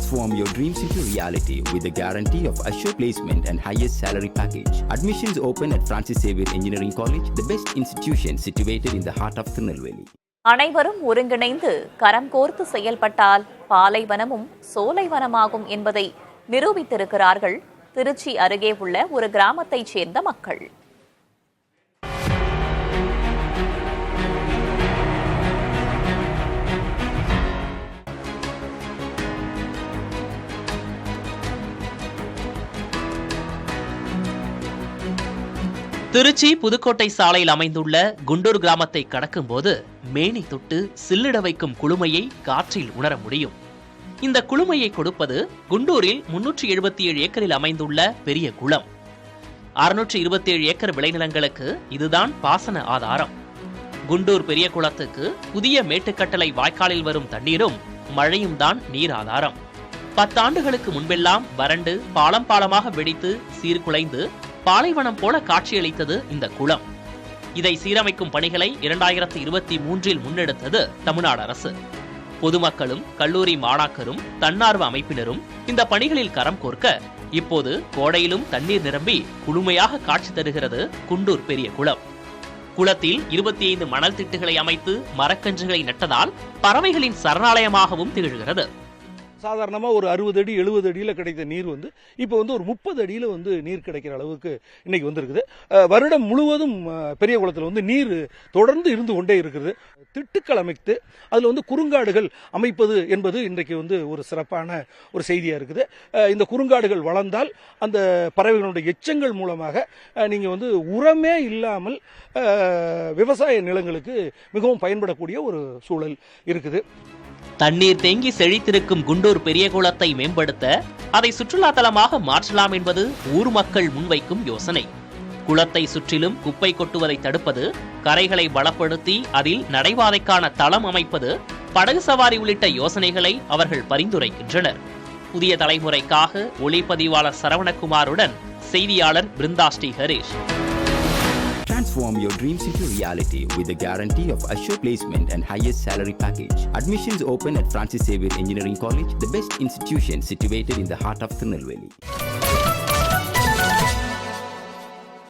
Transform your dreams into reality with the guarantee of assured placement and highest salary package. Admissions open at Francis Xavier Engineering College, the best institution situated in the heart of Tirunelveli. அனைவரும் ஒருங்கிணைந்து கரம் கோர்த்து செயல்பட்டால் பாலைவனமும் சோலைவனமாகும் என்பதை நிரூபித்திருக்கிறார்கள் திருச்சி அருகே உள்ள ஒரு கிராமத்தைச் சேர்ந்த மக்கள். திருச்சி புதுக்கோட்டை சாலையில் அமைந்துள்ள குண்டூர் கிராமத்தை கடக்கும்போது மேனி தொட்டு சில்லிட வைக்கும் குளுமையை காற்றில் உணர முடியும். இந்த குளுமையை கொடுப்பது குண்டூரில் 377 ஏக்கரில் அமைந்துள்ள பெரிய குளம். 627 ஏக்கர் விளைநிலங்களுக்கு இதுதான் பாசன ஆதாரம். குண்டூர் பெரிய குளத்துக்கு புதிய மேட்டுக்கட்டளை வாய்க்காலில் வரும் தண்ணீரும் மழையும் தான் நீர் ஆதாரம். 10 ஆண்டுகளுக்கு முன்பெல்லாம் வறண்டு பாலம் பாலமாக வெடித்து சீர்குலைந்து பாலைவனம் போல காட்சியளித்தது இந்த குளம். இதை சீரமைக்கும் பணிகளை 2023 முன்னெடுத்தது தமிழ்நாடு அரசு. பொதுமக்களும் கல்லூரி மாணாக்கரும் தன்னார்வ அமைப்பினரும் இந்த பணிகளில் கரம் கோர்க்க இப்போது கோடையிலும் தண்ணீர் நிரம்பி குளுமையாக காட்சி தருகிறது குண்டூர் பெரிய குளம். குளத்தில் 25 மணல் திட்டுகளை அமைத்து மரக்கன்றுகளை நட்டதால் பறவைகளின் சரணாலயமாகவும் திகழ்கிறது. சாதாரணமாக ஒரு 60 அடி 70 அடியில் கிடைத்த நீர் இப்போ ஒரு 30 அடியில் நீர் கிடைக்கிற அளவுக்கு இன்னைக்கு வந்திருக்குது. வருடம் முழுவதும் பெரிய குளத்தில் நீர் தொடர்ந்து இருந்து கொண்டே இருக்குது. திட்டுக்கள் அமைத்து அதில் குறுங்காடுகள் அமைப்பது என்பது இன்றைக்கு ஒரு சிறப்பான ஒரு செய்தியாக இருக்குது. இந்த குறுங்காடுகள் வளர்ந்தால் அந்த பறவைகளுடைய எச்சங்கள் மூலமாக நீங்கள் உரமே இல்லாமல் விவசாய நிலங்களுக்கு மிகவும் பயன்படக்கூடிய ஒரு சூழல் இருக்குது. தண்ணீர் தேங்கி செழித்திருக்கும் குண்டூர் பெரிய குளத்தை மேம்படுத்த அதை சுற்றுலா தலமாக மாற்றலாம் என்பது ஊர் மக்கள் முன்வைக்கும் யோசனை. குளத்தை சுற்றிலும் குப்பை கொட்டுவதை தடுப்பது, கரைகளை பலப்படுத்தி அதில் நடைபாதைக்கான தளம் அமைப்பது, படகு சவாரி உள்ளிட்ட யோசனைகளை அவர்கள் பரிந்துரைக்கின்றனர். புதிய தலைமுறைக்காக ஒளிப்பதிவாளர் சரவணகுமாருடன் செய்தியாளர் Brinda Sri Harish. Transform your dreams into reality with the guarantee of assured placement and highest salary package. Admissions open at Francis Xavier Engineering College, the best institution situated in the heart of Tirunelveli.